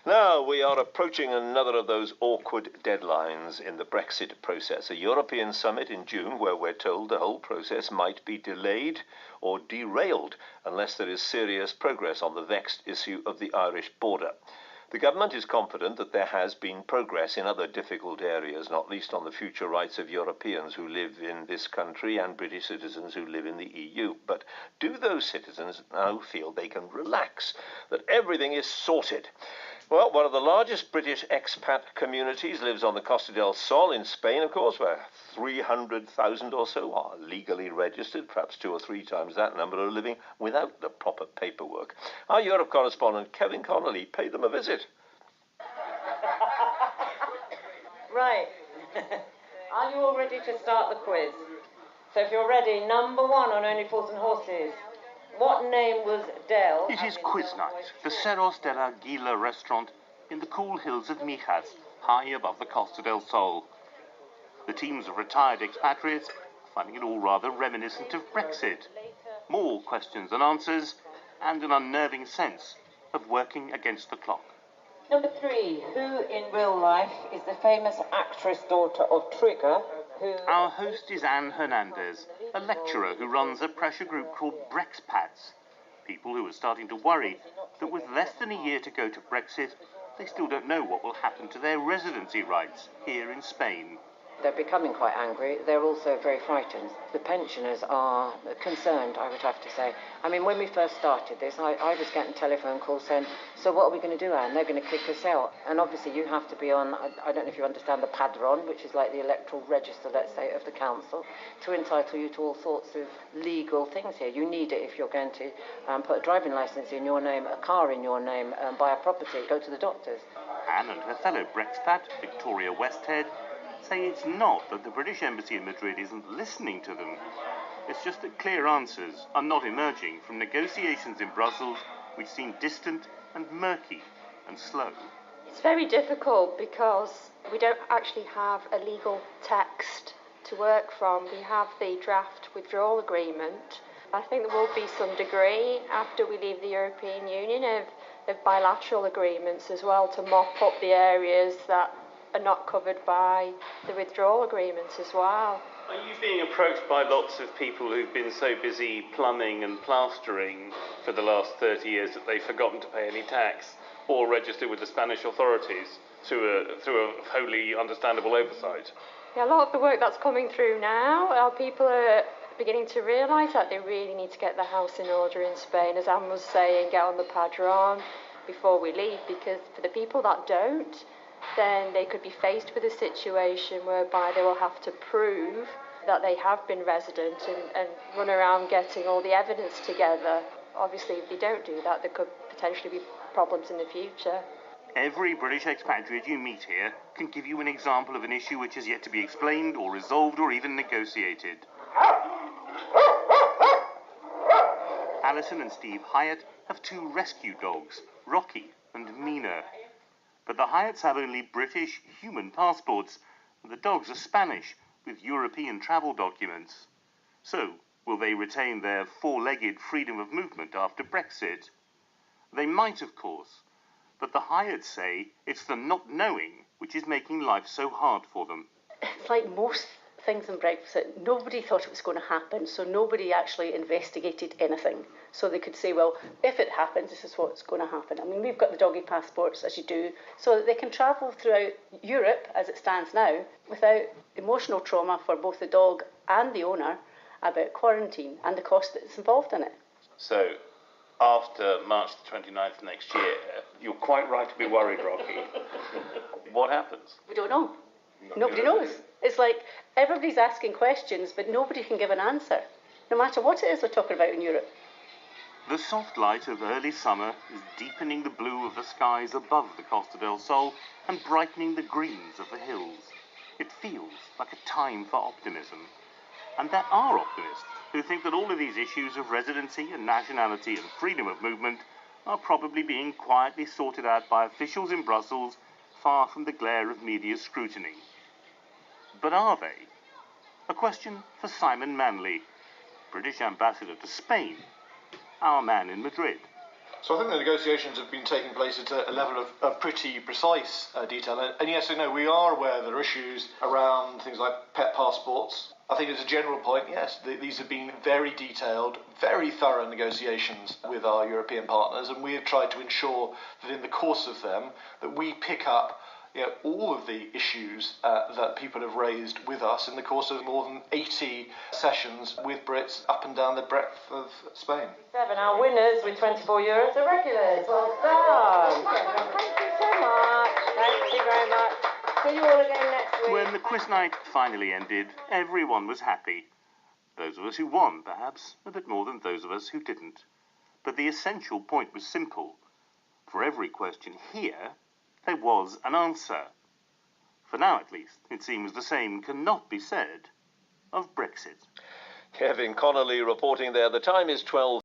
Now, we are approaching another of those awkward deadlines in the Brexit process. A European summit in June where we're told the whole process might be delayed or derailed unless there is serious progress on the vexed issue of the Irish border. The government is confident that there has been progress in other difficult areas, not least on the future rights of Europeans who live in this country and British citizens who live in the EU. But do those citizens now feel they can relax, that everything is sorted? Well, one of the largest British expat communities lives on the Costa del Sol in Spain, of course, where 300,000 or so are legally registered. Perhaps 2 or 3 times that number are living without the proper paperwork. Our Europe correspondent, Kevin Connolly, paid them a visit. Right. Are you all ready to start the quiz? So if you're ready, number 1 on Only Fools and Horses. What name was Del? It is quiz night, the Cerros de la Guila restaurant in the cool hills of Mijas, high above the Costa del Sol. The teams of retired expatriates are finding it all rather reminiscent of Brexit. More questions than answers, and an unnerving sense of working against the clock. Number 3, who in real life is the famous actress daughter of Trigger, who... Our host is Anne Hernandez, a lecturer who runs a pressure group called Brexpats. People who are starting to worry that with less than a year to go to Brexit, they still don't know what will happen to their residency rights here in Spain. They're becoming quite angry. They're also very frightened. The pensioners are concerned, I would have to say. I mean, when we first started this, I was getting telephone calls saying, so what are we going to do, Anne? They're going to kick us out. And obviously you have to be on, I don't know if you understand the padron, which is like the electoral register, let's say, of the council, to entitle you to all sorts of legal things here. You need it if you're going to put a driving licence in your name, a car in your name, buy a property, go to the doctors. Anne and her fellow Brexpat, Victoria Westhead, say it's not that the British Embassy in Madrid isn't listening to them. It's just that clear answers are not emerging from negotiations in Brussels which seem distant and murky and slow. It's very difficult because we don't actually have a legal text to work from. We have the draft withdrawal agreement. I think there will be some degree after we leave the European Union of bilateral agreements as well to mop up the areas that are not covered by the withdrawal agreements as well. Are you being approached by lots of people who've been so busy plumbing and plastering for the last 30 years that they've forgotten to pay any tax or register with the Spanish authorities through a wholly understandable oversight? Yeah, a lot of the work that's coming through now, people are beginning to realise that they really need to get their house in order in Spain, as Anne was saying, get on the padron before we leave, because for the people that don't, then they could be faced with a situation whereby they will have to prove that they have been resident and run around getting all the evidence together. Obviously, if they don't do that, there could potentially be problems in the future. Every British expatriate you meet here can give you an example of an issue which has yet to be explained or resolved or even negotiated. Alison and Steve Hyatt have 2 rescue dogs, Rocky and Mina. But the Hyatts have only British human passports, and the dogs are Spanish with European travel documents. So, will they retain their 4-legged freedom of movement after Brexit? They might, of course, but the Hyatts say it's the not knowing which is making life so hard for them. It's like most things in Brexit, nobody thought it was going to happen, so nobody actually investigated anything. So they could say, well, if it happens, this is what's going to happen. I mean, we've got the doggy passports, as you do, so that they can travel throughout Europe, as it stands now, without emotional trauma for both the dog and the owner about quarantine and the cost that's involved in it. So, after March the 29th next year, you're quite right to be worried, Rocky. What happens? We don't know. Nobody knows. It's like everybody's asking questions, but nobody can give an answer, no matter what it is we're talking about in Europe. The soft light of early summer is deepening the blue of the skies above the Costa del Sol and brightening the greens of the hills. It feels like a time for optimism. And there are optimists who think that all of these issues of residency and nationality and freedom of movement are probably being quietly sorted out by officials in Brussels, far from the glare of media scrutiny. But are they? A question for Simon Manley, British ambassador to Spain, our man in Madrid. So I think the negotiations have been taking place at a level of pretty precise detail. And yes and no, we are aware there are issues around things like pet passports. I think as a general point, yes, these have been very detailed, very thorough negotiations with our European partners, and we have tried to ensure that in the course of them that we pick up all of the issues that people have raised with us in the course of more than 80 sessions with Brits up and down the breadth of Spain. 7 our winners with €24 are regulars. Well done. Thank you so much. Thank you very much. See you all again next week. When the quiz night finally ended, everyone was happy. Those of us who won, perhaps, a bit more than those of us who didn't. But the essential point was simple. For every question here, there was an answer. For now, at least, it seems the same cannot be said of Brexit. Kevin Connolly reporting there. The time is 12.